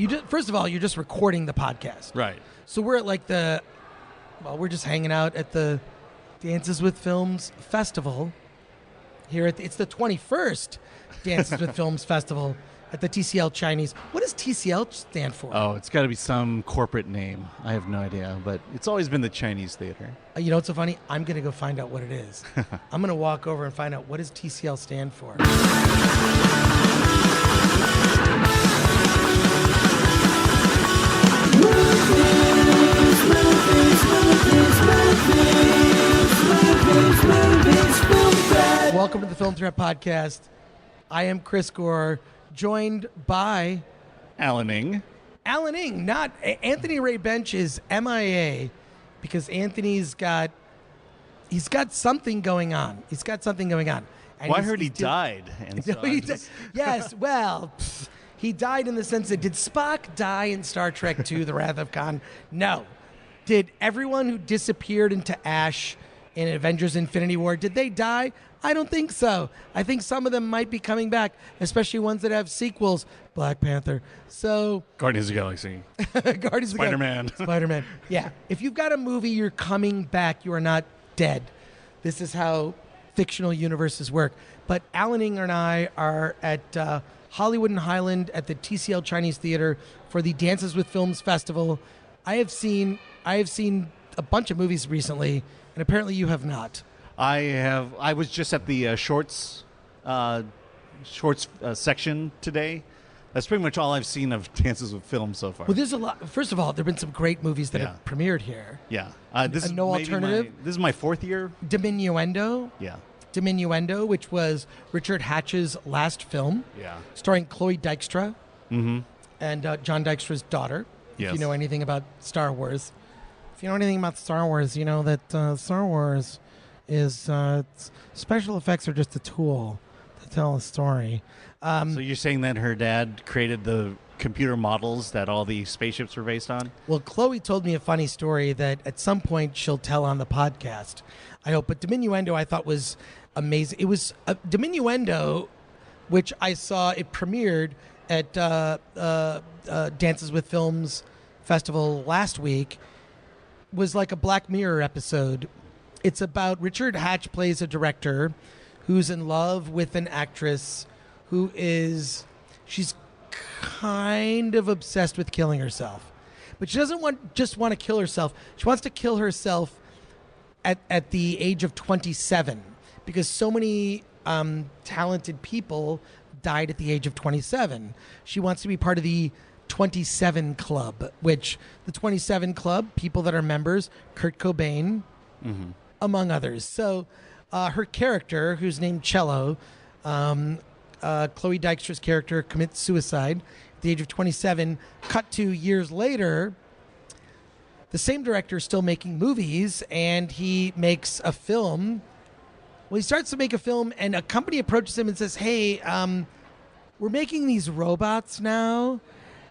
First of all, you're just recording the podcast. Right. So we're at we're just hanging out at the Dances with Films Festival here it's the 21st Dances with Films Festival at the TCL Chinese. What does TCL stand for? Oh, it's got to be some corporate name. I have no idea, but it's always been the Chinese Theatre. You know what's so funny? I'm going to go find out what it is. I'm going to walk over and find out what does TCL stand for. Welcome to the Film Threat Podcast. I am Chris Gore, joined by Alan Ng. Not Anthony Ray Bench is MIA because he's got something going on. And Well, I heard he died. And so yes, well, he died in the sense that did Spock die in Star Trek II, The Wrath of Khan? No. Did everyone who disappeared into ash in Avengers Infinity War, did they die? I don't think so. I think some of them might be coming back, especially ones that have sequels. Black Panther. So Guardians of the Galaxy. Spider-Man. Spider-Man. Yeah. If you've got a movie, you're coming back. You are not dead. This is how fictional universes work. But Alan Ng and I are at Hollywood and Highland at the TCL Chinese Theatre for the Dances with Films Festival. I have seen a bunch of movies recently, and apparently you have not. I was just at the shorts section today. That's pretty much all I've seen of Dances with Film so far. Well, there's a lot. First of all, there have been some great movies that have premiered here. Yeah. This is No Alternative. This is my fourth year. Diminuendo. Yeah. Diminuendo, which was Richard Hatch's last film. Yeah. Starring Chloe Dykstra. Mm-hmm. And John Dykstra's daughter. Yes. If you know anything about Star Wars. If you know anything about Star Wars, you know that Star Wars is special effects are just a tool to tell a story. So you're saying that her dad created the computer models that all the spaceships were based on? Well, Chloe told me a funny story that at some point she'll tell on the podcast, I hope. But Diminuendo I thought was amazing. It was Diminuendo, which I saw, it premiered at Dances with Films Festival last week, was like a Black Mirror episode. It's about Richard Hatch plays a director who's in love with an actress who she's kind of obsessed with killing herself. But she doesn't just want to kill herself. She wants to kill herself at the age of 27 because so many talented people died at the age of 27. She wants to be part of the 27 Club, which the 27 Club, people that are members, Kurt Cobain, among others. So her character, who's named Cello, Chloe Dykstra's character, commits suicide at the age of 27. Cut to years later, the same director is still making movies, and he makes a film. Well, he starts to make a film, and a company approaches him and says, hey, we're making these robots now,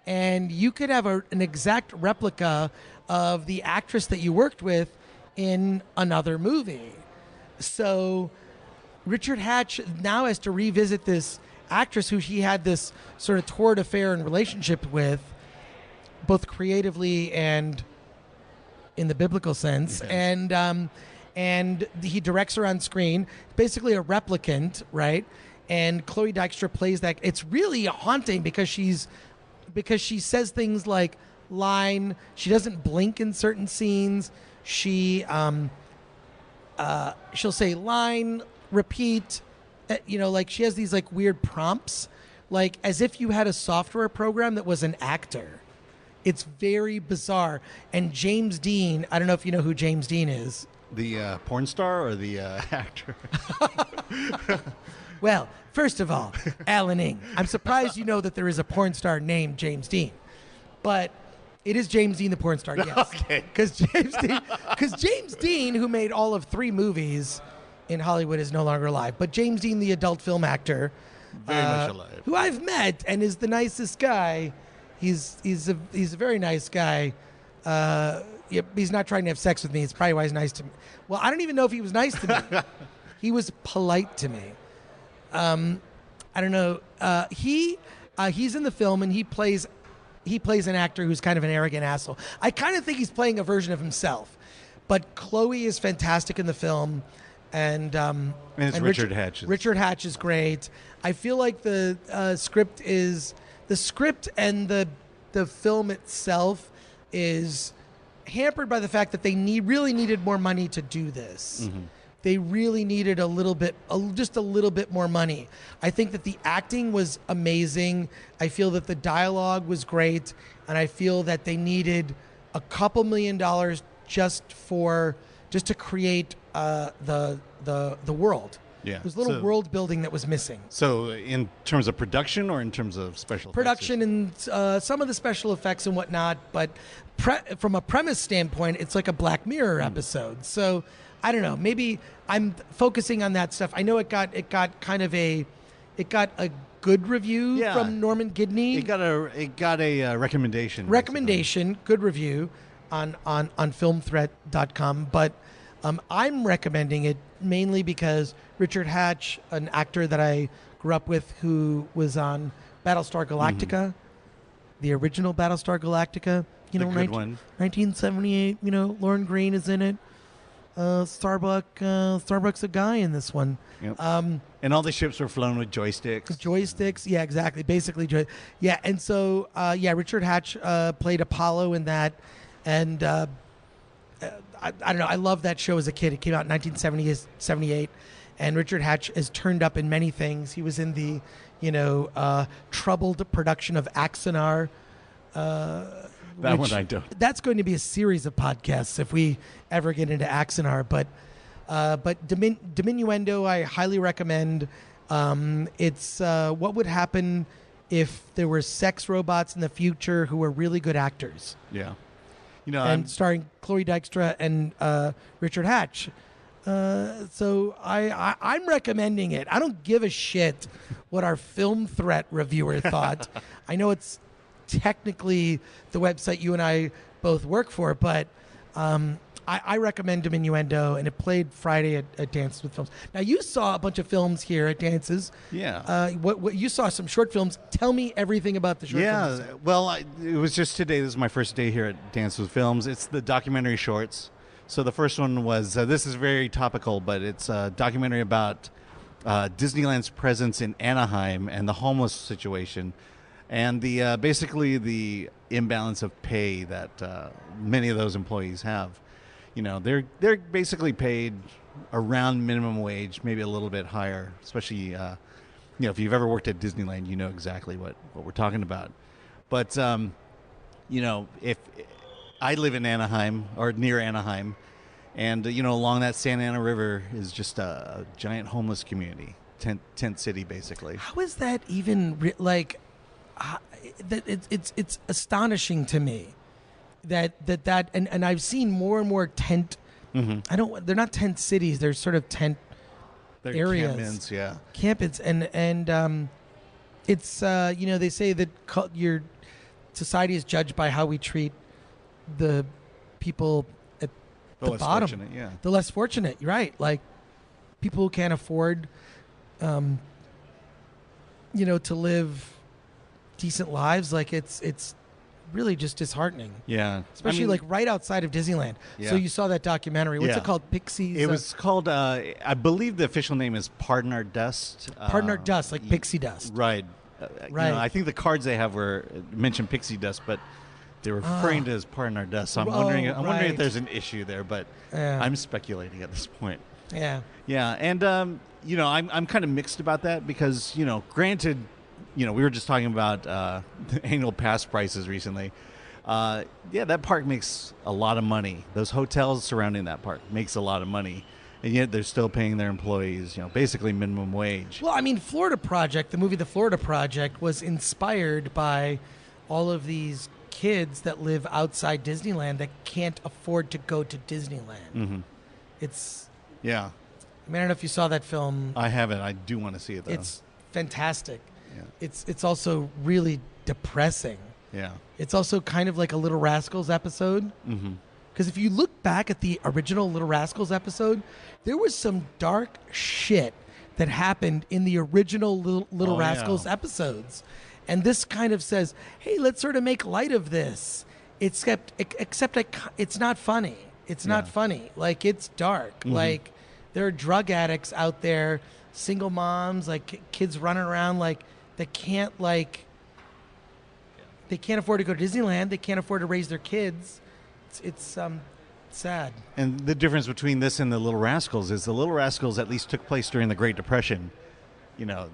and you could have an exact replica of the actress that you worked with in another movie. So Richard Hatch now has to revisit this actress who he had this sort of torrid affair and relationship with, both creatively and in the biblical sense. Okay. And he directs her on screen, basically a replicant, right? And Chloe Dykstra plays that. It's really haunting because she says things like line. She doesn't blink in certain scenes. She'll say line, repeat, like she has these like weird prompts, like as if you had a software program that was an actor. It's very bizarre. And James Dean, I don't know if you know who James Dean is. The porn star or the actor? Well, first of all, Alan Ng. I'm surprised you know that there is a porn star named James Dean. But it is James Dean, the porn star, yes. Okay. Because James Dean, who made all of 3 movies in Hollywood, is no longer alive. But James Dean, the adult film actor, very much alive, who I've met and is the nicest guy. He's a very nice guy. He's not trying to have sex with me. It's probably why he's nice to me. Well, I don't even know if he was nice to me. He was polite to me. I don't know. He's in the film and he plays he plays an actor who's kind of an arrogant asshole. I kind of think he's playing a version of himself. But Chloe is fantastic in the film, and Richard Hatch. Richard Hatch is great. I feel like the script and the film itself is hampered by the fact that they really needed more money to do this. Mm-hmm. They really needed just a little bit more money. I think that the acting was amazing. I feel that the dialogue was great, and I feel that they needed a couple $1 million just to create the world. Yeah. There's a little world building that was missing. So in terms of production or in terms of special effects? Production and some of the special effects and whatnot, but from a premise standpoint, it's like a Black Mirror episode. So I don't know. Maybe I'm focusing on that stuff. I know it got a good review from Norman Gidney. It got a recommendation. Good review on filmthreat.com, but I'm recommending it mainly because Richard Hatch, an actor that I grew up with who was on Battlestar Galactica, the original Battlestar Galactica, good one. 1978, Lauren Green is in it. Starbuck's a guy in this one. Yep. And all the ships were flown with joysticks. Yeah, exactly. Basically, and so, Richard Hatch played Apollo in that, and I don't know. I loved that show as a kid. It came out in 1978, and Richard Hatch has turned up in many things. He was in the, troubled production of Axanar. That one I don't. That's going to be a series of podcasts if we ever get into Axanar. But Diminuendo, I highly recommend. It's what would happen if there were sex robots in the future who were really good actors. Yeah. Starring Chloe Dykstra and Richard Hatch. So I'm recommending it. I don't give a shit what our Film Threat reviewer thought. I know it's technically the website you and I both work for, but I recommend Diminuendo, and it played Friday at Dances with Films. Now, you saw a bunch of films here at Dances. Yeah. What you saw some short films. Tell me everything about the short films. Yeah, well, it was just today. This is my first day here at Dances with Films. It's the documentary shorts. So the first one was, this is very topical, but it's a documentary about Disneyland's presence in Anaheim and the homeless situation, and the basically the imbalance of pay that many of those employees have. They're basically paid around minimum wage, maybe a little bit higher, especially if you've ever worked at Disneyland, you know exactly what we're talking about. But if I live in Anaheim or near Anaheim, and along that Santa Ana River is just a giant homeless community, tent city basically. How is that even it's astonishing to me that and I've seen more and more tent. Mm-hmm. They're not tent cities. They're sort of tent areas. Campins, yeah. Campins, and it's they say that your society is judged by how we treat the people at the bottom, the less fortunate. You're right. Like people who can't afford, to live decent lives. Like it's really just disheartening. Yeah, especially right outside of Disneyland. Yeah. So you saw that documentary. What's it called? Pixie. It was called. I believe the official name is Pardon Our Dust. Pardon Our Dust, like pixie dust. Right. Right. I think the cards they have mentioned pixie dust, but they were referring to it as Pardon Our Dust. So I'm wondering if there's an issue there, but I'm speculating at this point. Yeah. Yeah, and I'm kind of mixed about that because granted, we were just talking about the annual pass prices recently. That park makes a lot of money. Those hotels surrounding that park makes a lot of money. And yet they're still paying their employees, basically minimum wage. Well, Florida Project, the movie The Florida Project, was inspired by all of these kids that live outside Disneyland that can't afford to go to Disneyland. Mm-hmm. It's... Yeah. I don't know if you saw that film. I haven't. I do want to see it, though. It's fantastic. Yeah. It's also really depressing. Yeah. It's also kind of like a Little Rascals episode. Mm-hmm. Because if you look back at the original Little Rascals episode, there was some dark shit that happened in the original Little Rascals episodes. And this kind of says, hey, let's sort of make light of this. Except it's not funny. It's not funny. Like, it's dark. Mm-hmm. Like, there are drug addicts out there, single moms, like kids running around like they can't afford to go to Disneyland. They can't afford to raise their kids. It's sad. And the difference between this and the Little Rascals is the Little Rascals at least took place during the Great Depression. You know,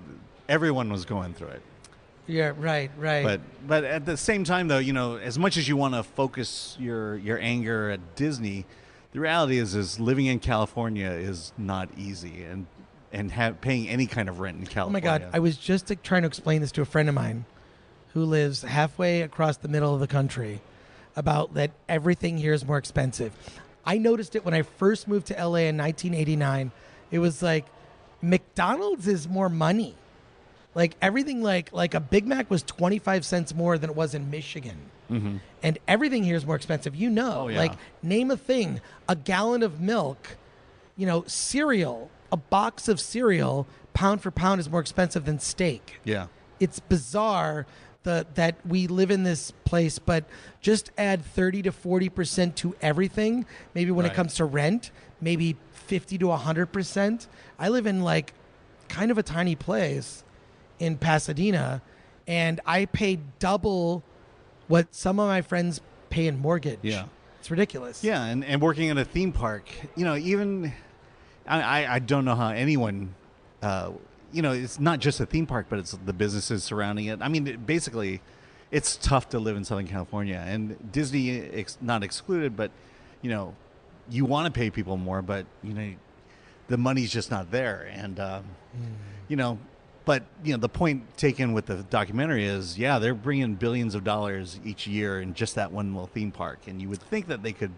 everyone was going through it. Yeah, right. But at the same time, though, you know, as much as you want to focus your anger at Disney, the reality is living in California is not easy, and paying any kind of rent in California. Oh my God! I was just trying to explain this to a friend of mine who lives halfway across the middle of the country about that everything here is more expensive. I noticed it when I first moved to LA in 1989. It was like McDonald's is more money. Like everything, like a Big Mac was 25 cents more than it was in Michigan. Mm-hmm. And everything here is more expensive. You know, Oh, yeah. like name a thing, a gallon of milk, you know, cereal, a box of cereal, pound for pound is more expensive than steak. Yeah. It's bizarre that we live in this place, but just add 30 to 40% to everything. Maybe when it Right. comes to rent, maybe 50 to 100%. I live in like kind of a tiny place in Pasadena, and I pay double what some of my friends pay in mortgage. Yeah. It's ridiculous. Yeah, and working at a theme park, you know, even I don't know how anyone, you know, it's not just a theme park, but it's the businesses surrounding it. I mean, basically, it's tough to live in Southern California, and Disney not excluded, but, you know, you want to pay people more, but, you know, the money's just not there. And, you know, but, you know, the point taken with the documentary is, yeah, they're bringing billions of dollars each year in just that one little theme park. And you would think that they could,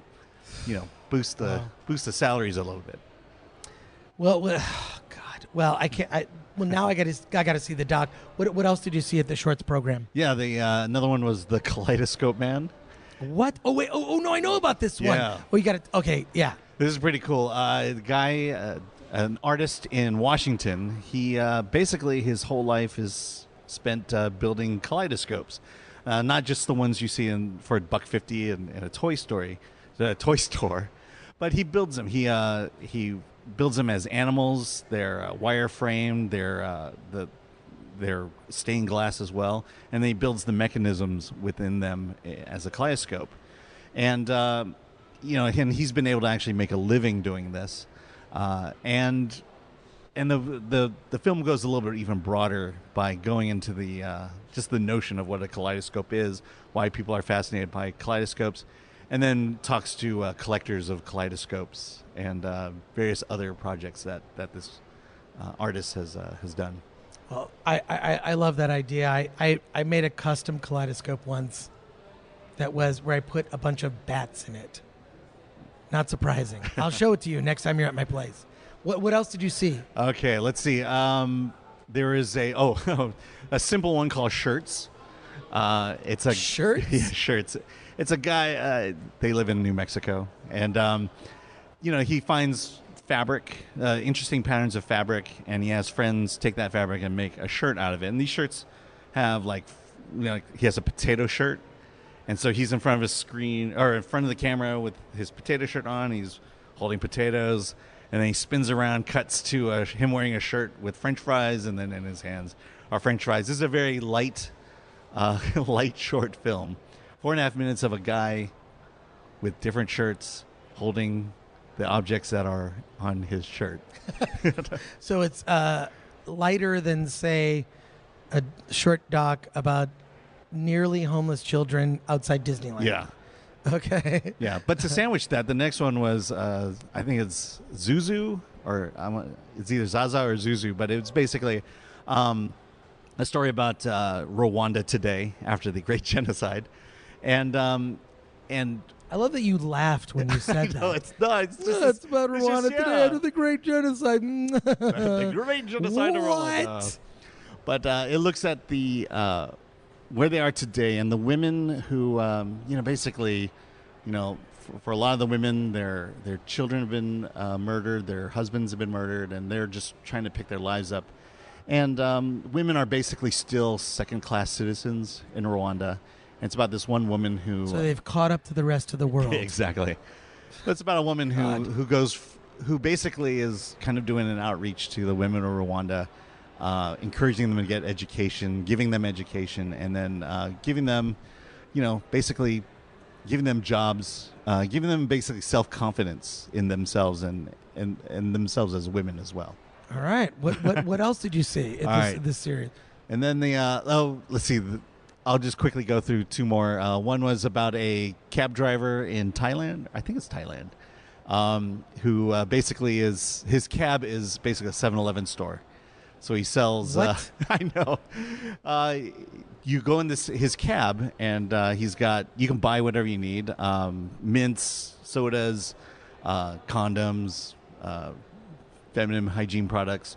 you know, boost the salaries a little bit. Well, God. Well, I can't. Now I got to see the doc. What else did you see at the shorts program? Yeah, the another one was the Kaleidoscope Man. What? Oh wait. Oh no, I know about this one. Yeah. Oh, you got it. Okay. Yeah. This is pretty cool. The guy, an artist in Washington, he basically his whole life is spent building kaleidoscopes, not just the ones you see for $1.50 in a toy store, but he builds them. He builds them as animals. They're wire framed. They're stained glass as well, and then he builds the mechanisms within them as a kaleidoscope, and you know, and he's been able to actually make a living doing this. And the film goes a little bit even broader by going into the just the notion of what a kaleidoscope is, why people are fascinated by kaleidoscopes, and then talks to collectors of kaleidoscopes and various other projects that this artist has done. Well, I love that idea. I made a custom kaleidoscope once that was where I put a bunch of bats in it. Not surprising. I'll show it to you next time you're at my place. What else did you see? Okay, let's see. There is a simple one called Shirts. It's a Shirts? Yeah, Shirts. It's a guy. They live in New Mexico, and you know, he finds fabric, interesting patterns of fabric, and he has friends take that fabric and make a shirt out of it. And these shirts have he has a potato shirt. And so he's in front of his screen, or in front of the camera with his potato shirt on. He's holding potatoes, and then he spins around, cuts to him wearing a shirt with French fries, and then in his hands are French fries. This is a very light short film. 4.5 minutes of a guy with different shirts holding the objects that are on his shirt. So it's lighter than, say, a short doc about nearly homeless children outside Disneyland. Yeah. Okay. Yeah, but to sandwich that, the next one was, I think it's Zuzu, or it's either Zaza or Zuzu, but it's basically a story about Rwanda today after the Great Genocide. And I love that you laughed when you said that. No, it's not. It's just It's about Rwanda today after the Great Genocide. the Great Genocide of Rwanda. But it looks at the where they are today, and the women who, you know, basically, you know, for a lot of the women, their children have been murdered, their husbands have been murdered, and they're just trying to pick their lives up. And women are basically still second-class citizens in Rwanda. And it's about this one woman who... So they've caught up to the rest of the world. Exactly. It's about a woman who basically is kind of doing an outreach to the women of Rwanda, encouraging them to get education, giving them education, and then giving them, basically giving them jobs, giving them basically self-confidence in themselves and themselves as women as well. All right. What else did you see in this series? And then let's see. I'll just quickly go through two more. One was about a cab driver in Thailand. I think it's Thailand. Who basically his cab is basically a 7-Eleven store. So he sells. What? I know. You go in his cab, and you can buy whatever you need: mints, sodas, condoms, feminine hygiene products,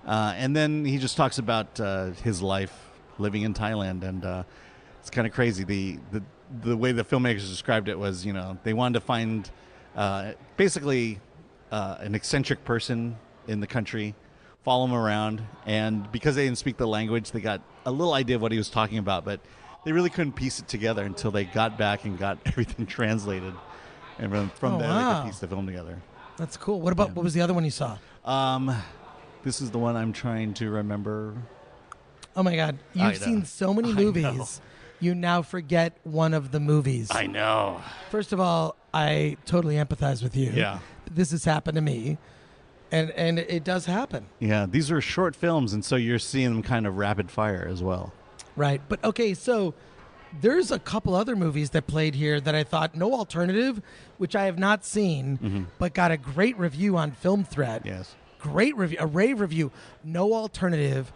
and then he just talks about his life living in Thailand, and it's kind of crazy. The way the filmmakers described it was, they wanted to find basically an eccentric person in the country, follow him around, and because they didn't speak the language, they got a little idea of what he was talking about, but they really couldn't piece it together until they got back and got everything translated, and from there they could piece the film together. That's cool. What was the other one you saw? This is the one I'm trying to remember. Oh my God. You've seen so many movies. You now forget one of the movies. I know. First of all, I totally empathize with you. Yeah. This has happened to me. And it does happen. Yeah. These are short films, and so you're seeing them kind of rapid fire as well. Right. But okay, so there's a couple other movies that played here that I thought No Alternative, which I have not seen, but got a great review on Film Thread. Yes. Great review, a rave review. No Alternative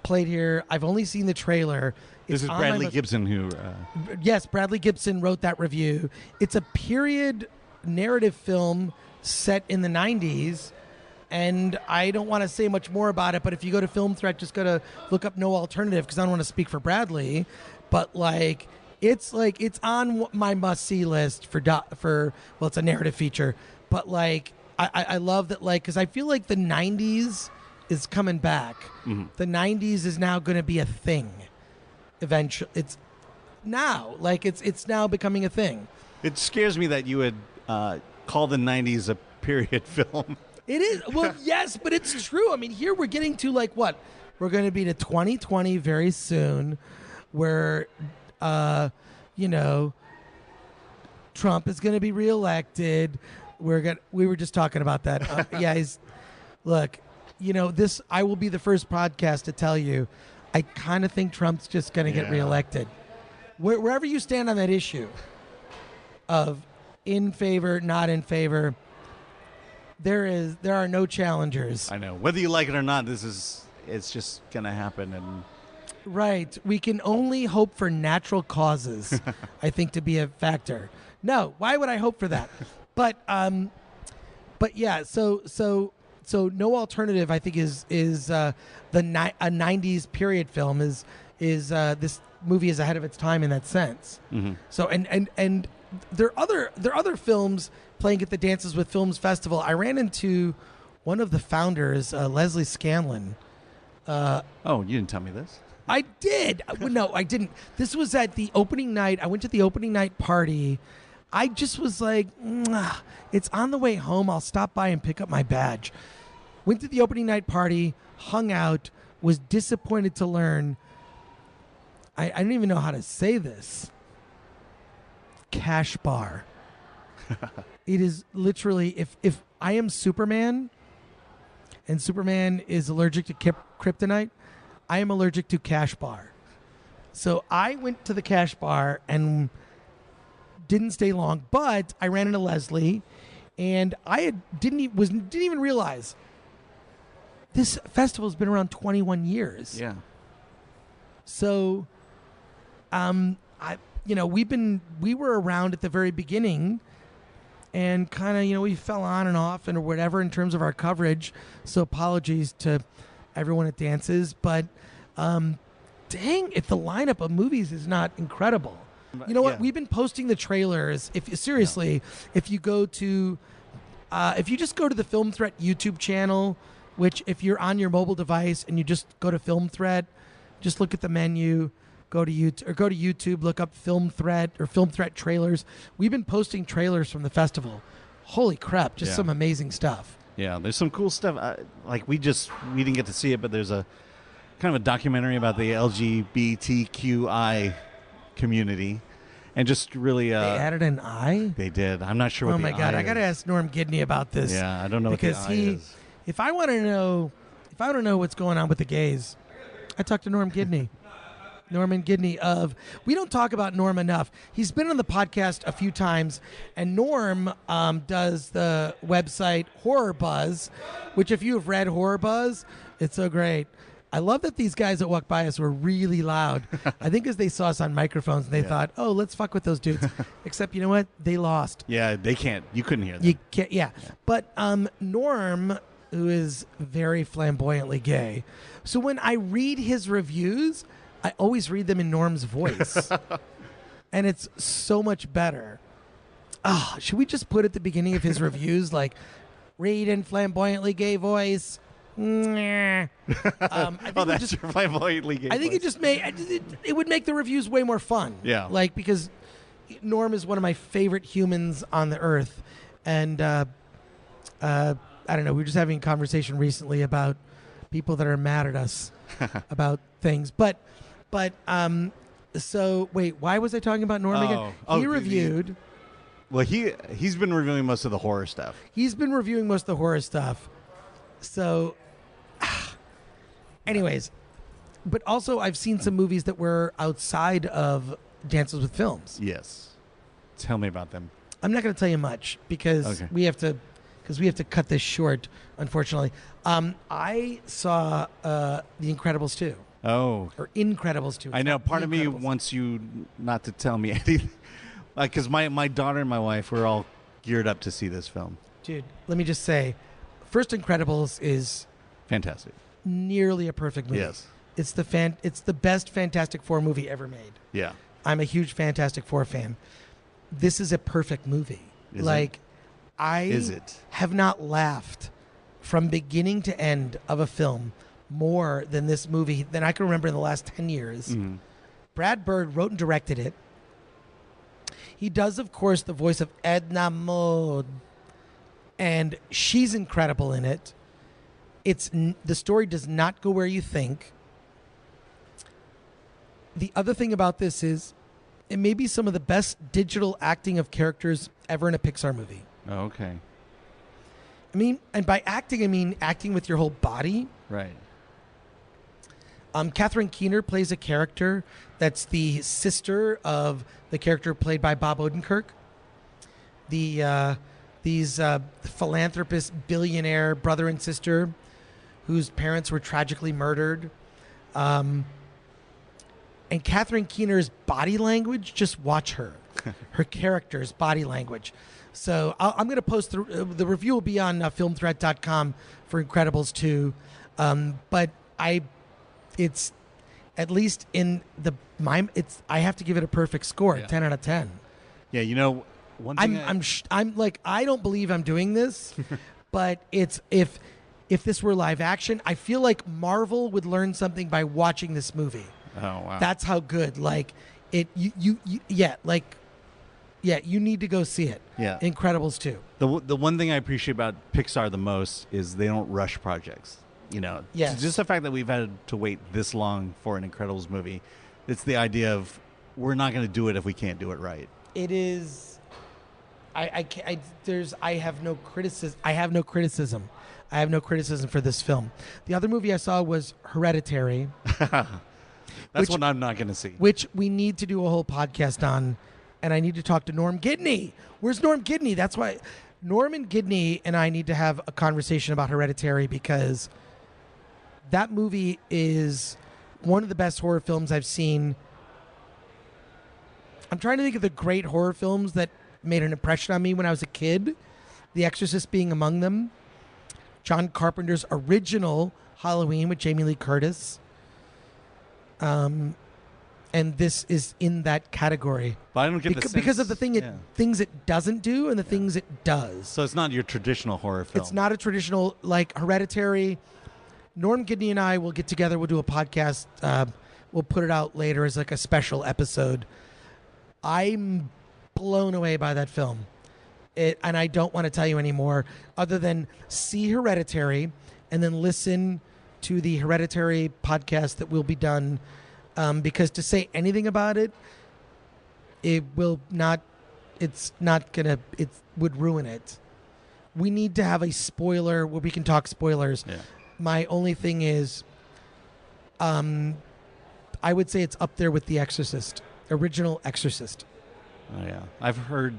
played here. I've only seen the trailer. This is Bradley Gibson who... Yes, Bradley Gibson wrote that review. It's a period narrative film set in the 90s, and I don't want to say much more about it, but if you go to Film Threat, just go to look up No Alternative, because I don't want to speak for Bradley, but it's on my must-see list for it's a narrative feature, but I love that, because I feel like the 90s is coming back. Mm-hmm. The 90s is now going to be a thing. Eventually, it's now becoming a thing. It scares me that you would call the 90s a period film. It is. Well, yes, but it's true. I mean, here we're getting to what? We're going to be to 2020 very soon, where Trump is going to be reelected. We were just talking about that. Look, this, I will be the first podcast to tell you, I kind of think Trump's just going to get reelected. Wherever you stand on that issue of in favor, not in favor, there are no challengers. I know. Whether you like it or not, it's just going to happen. And right. We can only hope for natural causes, I think, to be a factor. No, why would I hope for that? But yeah, so No Alternative, I think, is a 90s period film. Is this movie is ahead of its time in that sense. Mm-hmm. So and there are other films playing at the Dances with Films Festival. I ran into one of the founders, Leslie Scanlon. You didn't tell me this. I did. No, I didn't. This was at the opening night. I went to the opening night party. I just was like, it's on the way home. I'll stop by and pick up my badge. Went to the opening night party, hung out, was disappointed to learn, I don't even know how to say this, cash bar. It is literally, if I am Superman and Superman is allergic to kryptonite, I am allergic to cash bar. So I went to the cash bar and didn't stay long, but I ran into Leslie, and I didn't even realize this festival has been around 21 years. Yeah. So, we were around at the very beginning, and kind of, we fell on and off and whatever in terms of our coverage. So apologies to everyone at Dances, but dang, if the lineup of movies is not incredible. You know what? We've been posting the trailers. If you go to, if you just go to the Film Threat YouTube channel, which if you're on your mobile device and you just go to Film Threat, just look at the menu, go to YouTube, look up Film Threat or Film Threat trailers. We've been posting trailers from the festival. Holy crap, just some amazing stuff. Yeah, there's some cool stuff. Like we didn't get to see it, but there's a kind of a documentary about the LGBTQI community. And just really... they added an I? They did. I'm not sure what the I is. Oh, my God. I got to ask Norm Gidney about this. Yeah, I don't know what the I is. If I want to know what's going on with the gays, I talk to Norm Gidney. Norman Gidney of... We don't talk about Norm enough. He's been on the podcast a few times, and Norm does the website Horror Buzz, which if you have read Horror Buzz, it's so great. I love that these guys that walked by us were really loud. I think as they saw us on microphones, and they thought, oh, let's fuck with those dudes. Except, you know what? They lost. Yeah, they can't. You couldn't hear them. You can't, yeah. But Norm, who is very flamboyantly gay, so when I read his reviews, I always read them in Norm's voice. And it's so much better. Should we just put at the beginning of his reviews, like, read in flamboyantly gay voice? I think that's your flamboyantly gay I think voice. it would make the reviews way more fun. Yeah. Like, because Norm is one of my favorite humans on the earth. And I don't know, we were just having a conversation recently about people that are mad at us about things. But so wait, why was I talking about Norm again? He reviewed. Well, he's been reviewing most of the horror stuff. He's been reviewing most of the horror stuff. So, anyways, but also I've seen some movies that were outside of Dances with Films. Yes. Tell me about them. I'm not going to tell you much because we have to cut this short, unfortunately. I saw The Incredibles 2. Oh. Or Incredibles 2. I know. Part of me wants you not to tell me anything. Because my daughter and my wife were all geared up to see this film. Dude, let me just say, first Incredibles is fantastic. Nearly a perfect movie. Yes. It's the best Fantastic Four movie ever made. Yeah. I'm a huge Fantastic Four fan. This is a perfect movie. Is it? I have not laughed from beginning to end of a film more than this movie than I can remember in the last 10 years. Mm-hmm. Brad Bird wrote and directed it. He does, of course, the voice of Edna Mode, and she's incredible in it. The story does not go where you think. The other thing about this is it may be some of the best digital acting of characters ever in a Pixar movie. Oh, okay. I mean, and by acting, I mean acting with your whole body. Right. Catherine Keener plays a character that's the sister of the character played by Bob Odenkirk. These philanthropist, billionaire brother and sister whose parents were tragically murdered. And Catherine Keener's body language, just watch her. Her character's body language. So I'm going to post the review will be on filmthreat.com for Incredibles 2. But it's at least in I have to give it a perfect score, 10 out of 10. Yeah, you know, one thing I'm like, I don't believe I'm doing this, but it's if this were live action, I feel like Marvel would learn something by watching this movie. Oh wow. That's how good. Like it you need to go see it. Yeah. Incredibles 2. The one thing I appreciate about Pixar the most is they don't rush projects. You know, yes. Just the fact that we've had to wait this long for an Incredibles movie, it's the idea of we're not going to do it if we can't do it right. It is. I have no criticism. I have no criticism for this film. The other movie I saw was Hereditary. That's what I'm not going to see. Which we need to do a whole podcast on, and I need to talk to Norm Gidney. Where's Norm Gidney? That's why Norman Gidney and I need to have a conversation about Hereditary because that movie is one of the best horror films I've seen. I'm trying to think of the great horror films that made an impression on me when I was a kid. The Exorcist being among them. John Carpenter's original Halloween with Jamie Lee Curtis. and this is in that category. But I don't get the sense, because of the things it doesn't do and the things it does. So it's not your traditional horror film. It's not a traditional, like Hereditary. Norm Gidney and I will get together. We'll do a podcast. We'll put it out later as like a special episode. I'm blown away by that film. And I don't want to tell you anymore other than see Hereditary and then listen to the Hereditary podcast that will be done. Because to say anything about it, it would ruin it. We need to have a spoiler where we can talk spoilers. Yeah. My only thing is, I would say it's up there with The Exorcist, original Exorcist. Oh, yeah. I've heard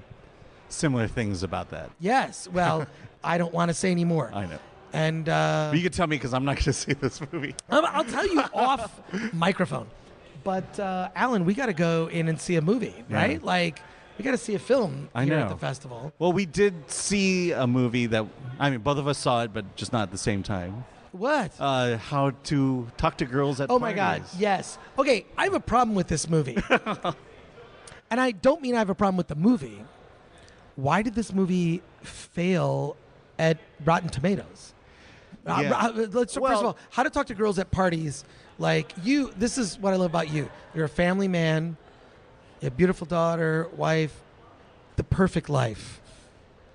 similar things about that. Yes. Well, I don't want to say any more. I know. And but you can tell me because I'm not going to see this movie. I'll tell you off microphone. But Alan, we got to go in and see a movie, right? Yeah. Like we got to see a film here know. at the festival. Well, we did see a movie that both of us saw it, but just not at the same time. What? How to Talk to Girls at Oh Parties. my God! Yes. Okay, I have a problem with this movie, and I don't mean I have a problem with the movie. Why did this movie fail at Rotten Tomatoes? Yeah. First of all, How to Talk to Girls at Parties. Like you, this is what I love about you. You're a family man, you have a beautiful daughter, wife, the perfect life.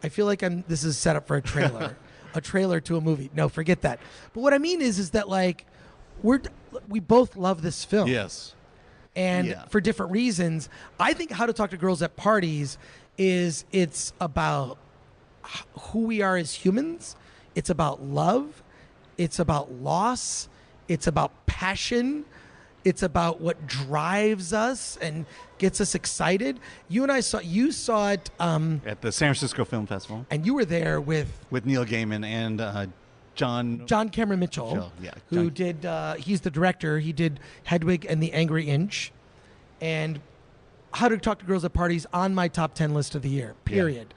I feel like this is set up for a trailer, a trailer to a movie. No, forget that. But what I mean is that like we both love this film. Yes. And for different reasons. I think How to Talk to Girls at Parties it's about who we are as humans. It's about love. It's about loss. It's about passion. It's about what drives us and gets us excited. You saw it at the San Francisco Film Festival, and you were there with Neil Gaiman and John Cameron Mitchell, who did. He's the director. He did Hedwig and the Angry Inch, and How to Talk to Girls at Parties on my top 10 list of the year. Period,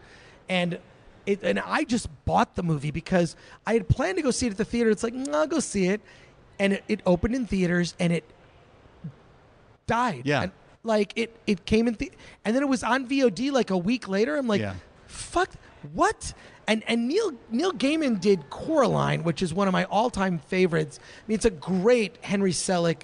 and I just bought the movie because I had planned to go see it at the theater. It's like, I'll go see it. And it opened in theaters and it died. Yeah. And like it came in and then it was on VOD like a week later. I'm like, fuck, what? And Neil Gaiman did Coraline, which is one of my all-time favorites. I mean, it's a great Henry Selick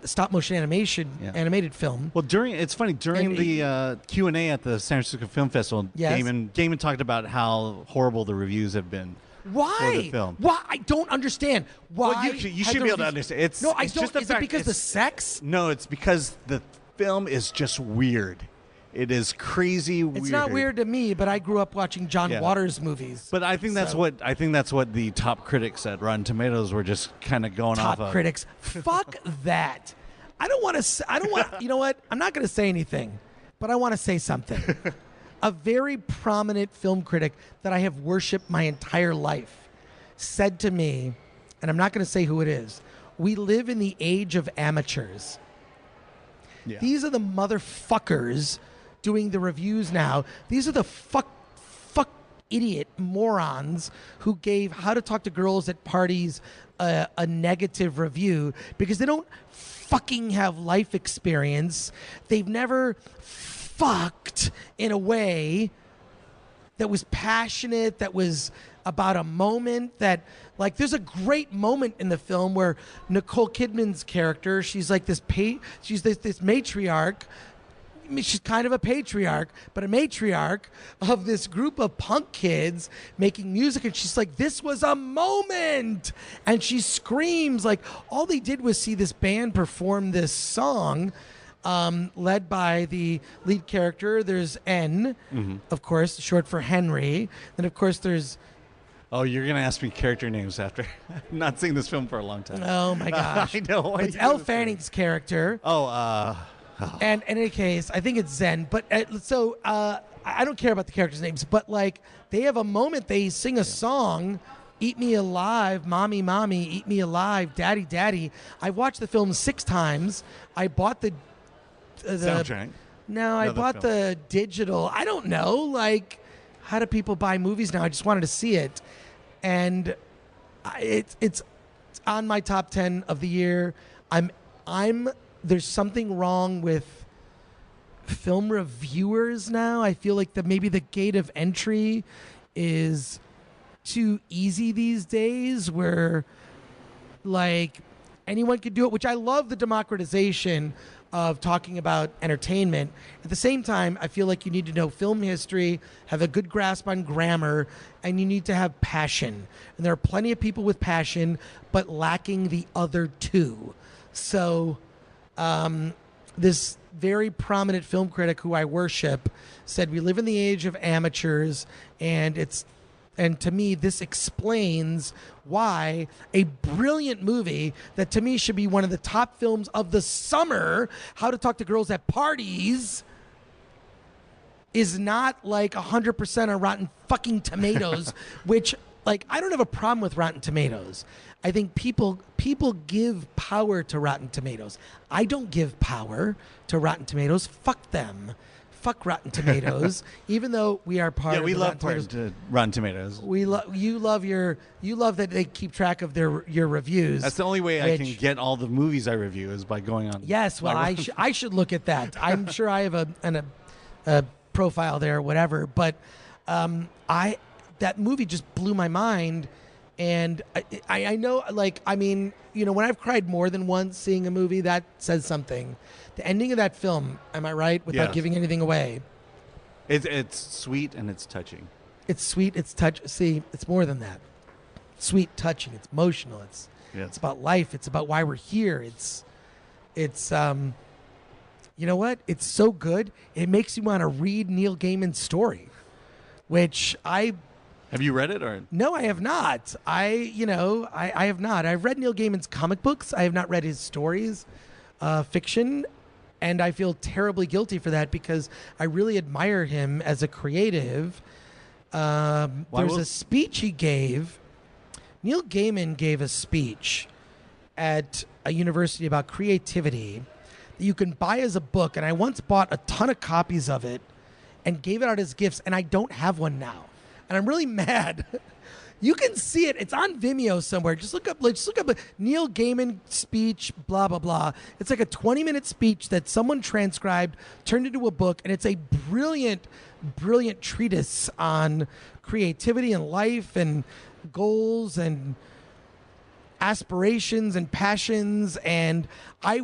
stop motion animated film. Well, it's funny during the Q&A at the San Francisco Film Festival, Gaiman talked about how horrible the reviews have been. Why? For the film. Why? I don't understand. Why? Well, you should be able to understand. I don't. Just the is fact, it because the sex? No, it's because the film is just weird. It is crazy weird. It's not weird to me, but I grew up watching John Waters movies. But I think that's what the top critics at Rotten Tomatoes were just kind of going off of. Top critics. Fuck that. I don't want to. You know what? I'm not going to say anything, but I want to say something. A very prominent film critic that I have worshipped my entire life said to me, and I'm not going to say who it is, we live in the age of amateurs. Yeah. These are the motherfuckers doing the reviews now. These are the fuck idiot morons who gave How to Talk to Girls at Parties a negative review because they don't fucking have life experience. They've never fucked in a way that was passionate, that was about a moment that, like, there's a great moment in the film where Nicole Kidman's character, she's like this matriarch. I mean, she's kind of a patriarch, but a matriarch of this group of punk kids making music. And she's like, this was a moment. And she screams like all they did was see this band perform this song led by the lead character. There's N, of course, short for Henry. Then, of course, there's... Oh, you're going to ask me character names after. I'm not seeing this film for a long time. Oh, my gosh. I know. It's Elle Fanning's character. And in any case, I think it's Zen. But I don't care about the characters' names. But, like, they have a moment. They sing a song, Eat Me Alive, Mommy, Mommy, Eat Me Alive, Daddy, Daddy. I watched the film 6 times. I bought the soundtrack. No, I bought the digital. I don't know. Like, how do people buy movies now? I just wanted to see it. And it's on my top 10 of the year. I'm there's something wrong with film reviewers now. I feel like maybe the gate of entry is too easy these days, where like anyone could do it, which I love the democratization of talking about entertainment. At the same time, I feel like you need to know film history, have a good grasp on grammar, and you need to have passion. And there are plenty of people with passion, but lacking the other two. So this very prominent film critic who I worship said, we live in the age of amateurs, and to me, this explains why a brilliant movie that to me should be one of the top films of the summer, How to Talk to Girls at Parties, is not like 100% on Rotten fucking Tomatoes, which, like, I don't have a problem with Rotten Tomatoes. I think people give power to Rotten Tomatoes. I don't give power to Rotten Tomatoes. Fuck them. Fuck Rotten Tomatoes. Even though we are part of we the love Rotten Tomatoes. You love that they keep track of your reviews. That's the only way I can get all the movies I review is by going on. Yes, well, I should look at that. I'm sure I have a profile there or whatever, but that movie just blew my mind. And I know, like, I mean, you know, when I've cried more than once seeing a movie, that says something. The ending of that film, am I right? Without giving anything away. It's sweet and it's touching. It's sweet, it's See, it's more than that. Sweet, touching, it's emotional. It's about life. It's about why we're here. It's you know what? It's so good. It makes you want to read Neil Gaiman's story, which Have you read it or? No, I have not. I have not. I've read Neil Gaiman's comic books. I have not read his stories, fiction, and I feel terribly guilty for that because I really admire him as a creative. There's a speech he gave. Neil Gaiman gave a speech at a university about creativity that you can buy as a book, and I once bought a ton of copies of it and gave it out as gifts, and I don't have one now. And I'm really mad. You can see it. It's on Vimeo somewhere. Just look up Neil Gaiman speech, blah, blah, blah. It's like a 20-minute speech that someone transcribed, turned into a book, and it's a brilliant, brilliant treatise on creativity and life and goals and aspirations and passions. And I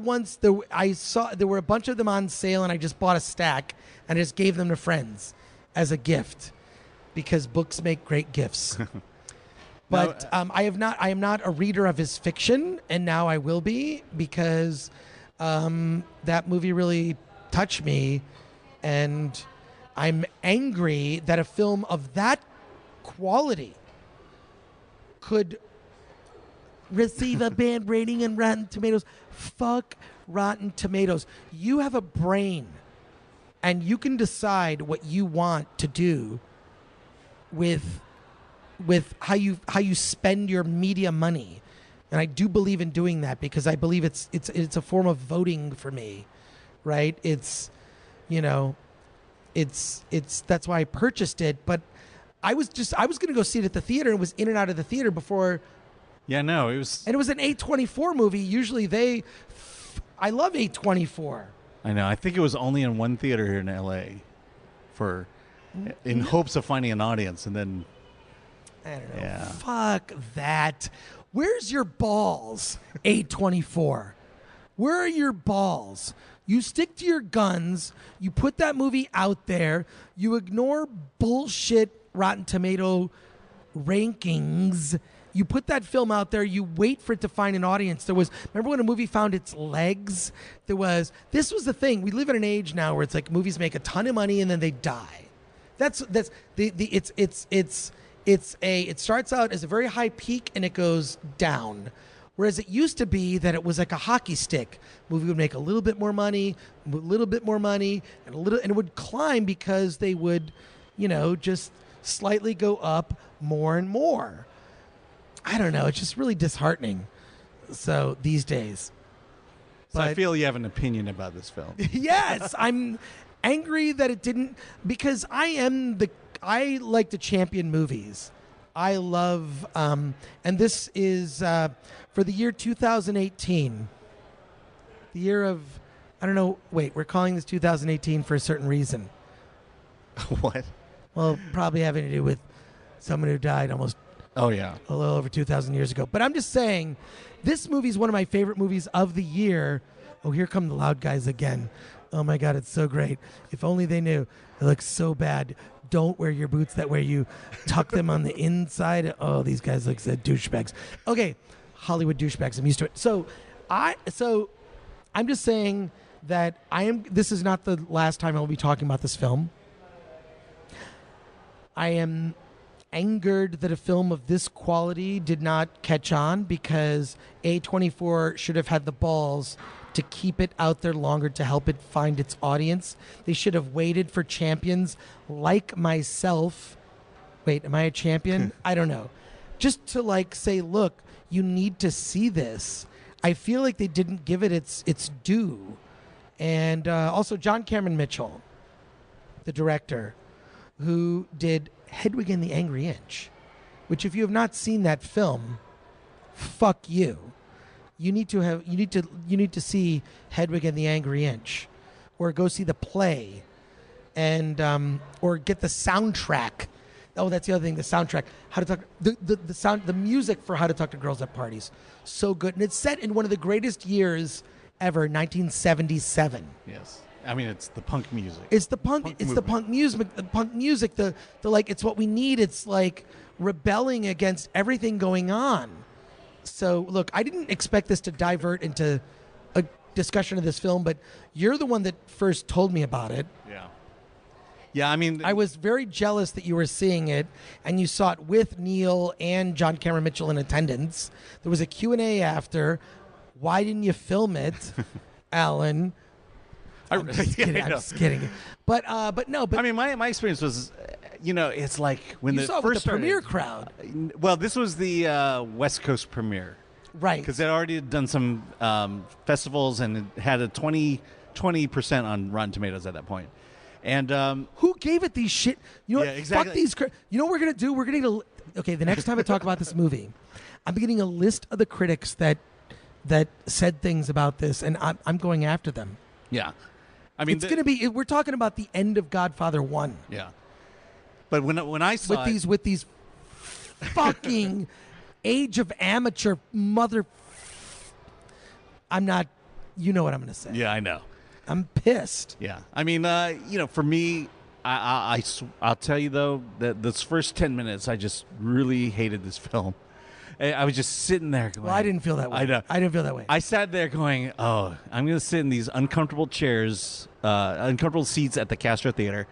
saw there were a bunch of them on sale, and I just bought a stack and I just gave them to friends as a gift. Because books make great gifts. But I am not a reader of his fiction, and now I will be because that movie really touched me, and I'm angry that a film of that quality could receive a bad rating on Rotten Tomatoes. Fuck Rotten Tomatoes. You have a brain, and you can decide what you want to do with how you spend your media money, and I do believe in doing that because I believe it's a form of voting for me, right? It's that's why I purchased it. But I was going to go see it at the theater and was in and out of the theater before. Yeah, no, it was an A24 movie. Usually I love A24. I know. I think it was only in one theater here in LA in hopes of finding an audience, and then I don't know. Yeah. Fuck that. Where's your balls, A24? Where are your balls? You stick to your guns. You put that movie out there. You ignore bullshit Rotten Tomato rankings. You put that film out there. You wait for it to find an audience. Remember when a movie found its legs? This was the thing. We live in an age now where it's like movies make a ton of money and then they die. It starts out as a very high peak and it goes down. Whereas it used to be that it was like a hockey stick. Movie would make a little bit more money, a little bit more money, and it would climb because they would, just slightly go up more and more. I don't know. It's just really disheartening. So these days. So I feel you have an opinion about this film. Yes, I'm angry that it didn't, because I like to champion movies. I love, and this is for the year 2018. The year of, I don't know. Wait, we're calling this 2018 for a certain reason. What? Well, probably having to do with someone who died almost Oh, yeah. a little over 2,000 years ago. But I'm just saying, this movie is one of my favorite movies of the year. Oh, here come the loud guys again. Oh, my God, it's so great. If only they knew. It looks so bad. Don't wear your boots that way. You tuck them on the inside. Oh, these guys look like douchebags. Okay, Hollywood douchebags. I'm used to it. So I'm just saying that this is not the last time I'll be talking about this film. I am angered that a film of this quality did not catch on because A24 should have had the balls to keep it out there longer to help it find its audience. They should have waited for champions like myself. Wait, am I a champion? I don't know. Just to say, look, you need to see this. I feel like they didn't give it its due. And also John Cameron Mitchell, the director, who did Hedwig and the Angry Inch, which if you have not seen that film, fuck you. You need to see Hedwig and the Angry Inch, or go see the play, and or get the soundtrack. Oh, that's the other thing. The soundtrack. How to talk. The music for How to Talk to Girls at Parties. So good, and it's set in one of the greatest years ever, 1977. Yes. I mean, it's the punk music. It's the punk. It's the punk music. The punk music. The it's what we need. It's like rebelling against everything going on. So look, I didn't expect this to divert into a discussion of this film, but you're the one that first told me about it. Yeah. Yeah, I mean, I was very jealous that you were seeing it, and you saw it with Neil and John Cameron Mitchell in attendance. There was a Q&A after. Why didn't you film it, Alan? I'm just kidding. I'm just kidding. But no. But I mean, my experience was, it's like when you the saw it first with the premiere crowd. Well, this was the West Coast premiere, right? Because they'd already done some festivals and it had a 20% on Rotten Tomatoes at that point. And who gave it these shit? You know yeah, what? exactly. Fuck these. You know what we're gonna do? We're gonna get okay. The next time I talk about this movie, I'm getting a list of the critics that said things about this, and I'm going after them. Yeah. I mean, it's going to be. We're talking about the end of Godfather 1. Yeah, but when I saw with these fucking age of amateur mother, I'm not. You know what I'm going to say? Yeah, I know. I'm pissed. Yeah, I mean, for me, I'll tell you though that those first 10 minutes, I just really hated this film. I was just sitting there going... Well, I didn't feel that way. I know. I didn't feel that way. I sat there going, oh, I'm going to sit in these uncomfortable chairs, uncomfortable seats at the Castro Theater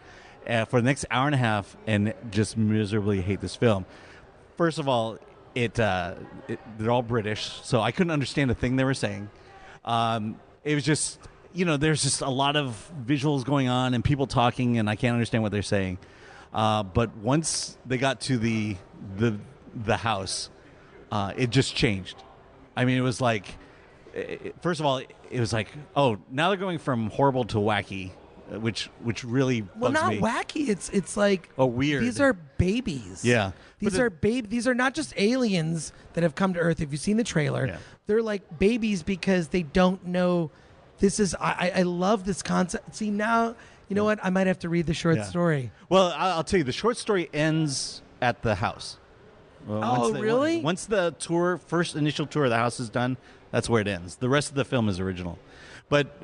for the next hour and a half and just miserably hate this film. First of all, they're all British, so I couldn't understand a thing they were saying. It was just, there's just a lot of visuals going on and people talking, and I can't understand what they're saying. But once they got to the house... it just changed. I mean, it was like, first of all, it was like, oh, now they're going from horrible to wacky, which really bugs me. Well, not wacky. It's like weird. These are babies. Yeah, these are not just aliens that have come to Earth. If you've seen the trailer, yeah. They're like babies because they don't know. This is I love this concept. See now, you know what? I might have to read the short story. Well, I'll tell you, the short story ends at the house. Well, really? Once the first initial tour of the house is done, that's where it ends. The rest of the film is original. But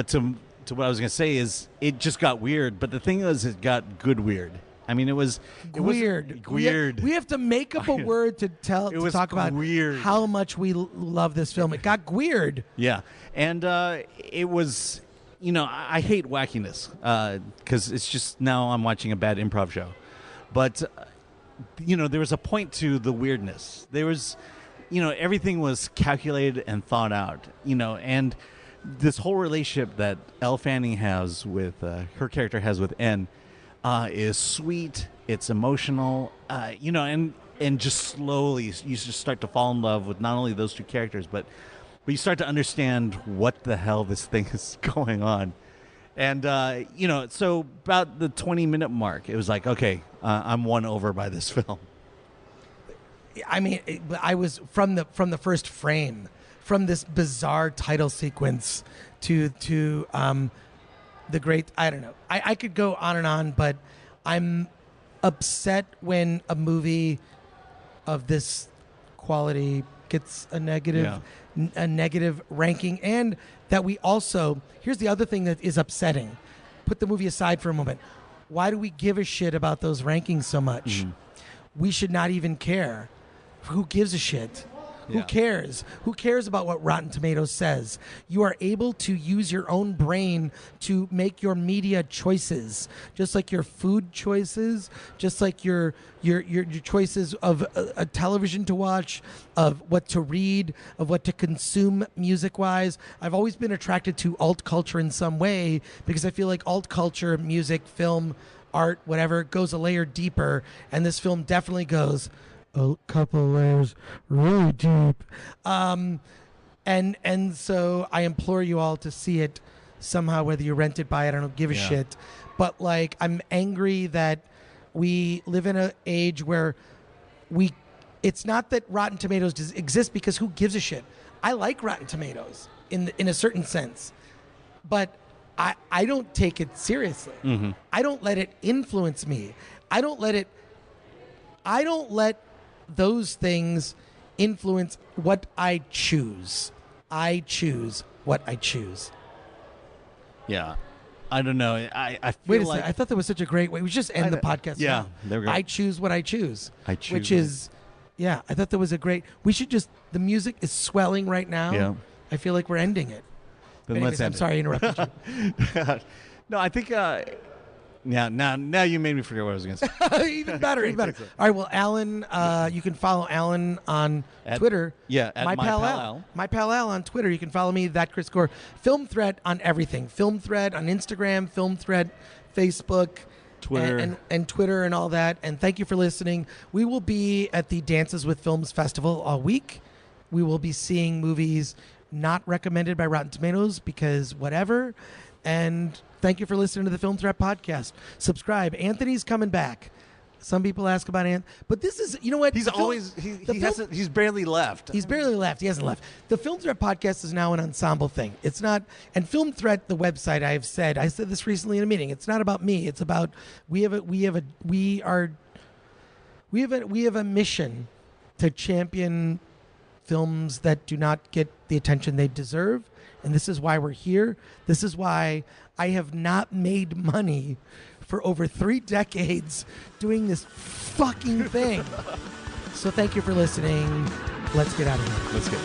to what I was going to say is it just got weird. But the thing is, it got good weird. I mean, it was weird. Weird. We have to make up a word to talk about weird. How much we love this film. It got weird. Yeah, and it was. I hate wackiness because it's just now I'm watching a bad improv show, but. There was a point to the weirdness. There was, everything was calculated and thought out, and this whole relationship that Elle Fanning has with, her character has with N, is sweet, it's emotional, and just slowly you just start to fall in love with not only those two characters, but you start to understand what the hell this thing is going on. And, so about the 20-minute mark, it was like, okay, I'm won over by this film. I mean, I was from the first frame from this bizarre title sequence to the great. I don't know. I could go on and on, but I'm upset when a movie of this quality gets a negative ranking, and that we also, here's the other thing that is upsetting. Put the movie aside for a moment. Why do we give a shit about those rankings so much? We should not even care. Who gives a shit? Who cares? Who cares about what Rotten Tomatoes says? You are able to use your own brain to make your media choices, just like your food choices, just like your choices of a television to watch, of what to read, of what to consume music-wise. I've always been attracted to alt culture in some way because I feel like alt culture, music, film, art, whatever, goes a layer deeper, and this film definitely goes a couple layers really deep. And so I implore you all to see it somehow, whether you rent it, buy it, I don't give a shit. But like, I'm angry that we live in an age where it's not that Rotten Tomatoes does exist, because who gives a shit? I like Rotten Tomatoes in a certain sense, but I don't take it seriously. I don't let it influence me. I don't let those things influence what I choose. I choose what I choose. Yeah. I don't know. I feel Wait a like... second. I thought that was such a great way. We should just end the podcast Yeah, now. there we go. I choose what I choose. I choose. Which is, I thought that was a great... We should just... The music is swelling right now. Yeah. I feel like we're ending it. Then Anyways, let's end I'm sorry I interrupted you. No, I think... now you made me forget what I was going to say. Even better. All right, well, Alan, you can follow Alan on Twitter. At My Pal Al. My Pal Al on Twitter. You can follow me, that Chris Gore. Film Thread on everything. Film Thread on Instagram, Film Thread, Facebook, Twitter. and Twitter and all that. And thank you for listening. We will be at the Dances with Films Festival all week. We will be seeing movies not recommended by Rotten Tomatoes because whatever. And thank you for listening to the Film Threat Podcast. Subscribe. Anthony's coming back. Some people ask about Anthony, but this is, you know what? He's he's barely left. He's barely left. He hasn't left. The Film Threat Podcast is now an ensemble thing. It's not, and Film Threat, the website, I said this recently in a meeting. It's not about me. It's about, we have a mission to champion films that do not get the attention they deserve. And this is why we're here. This is why I have not made money for over 3 decades doing this fucking thing. So thank you for listening. Let's get out of here. Let's get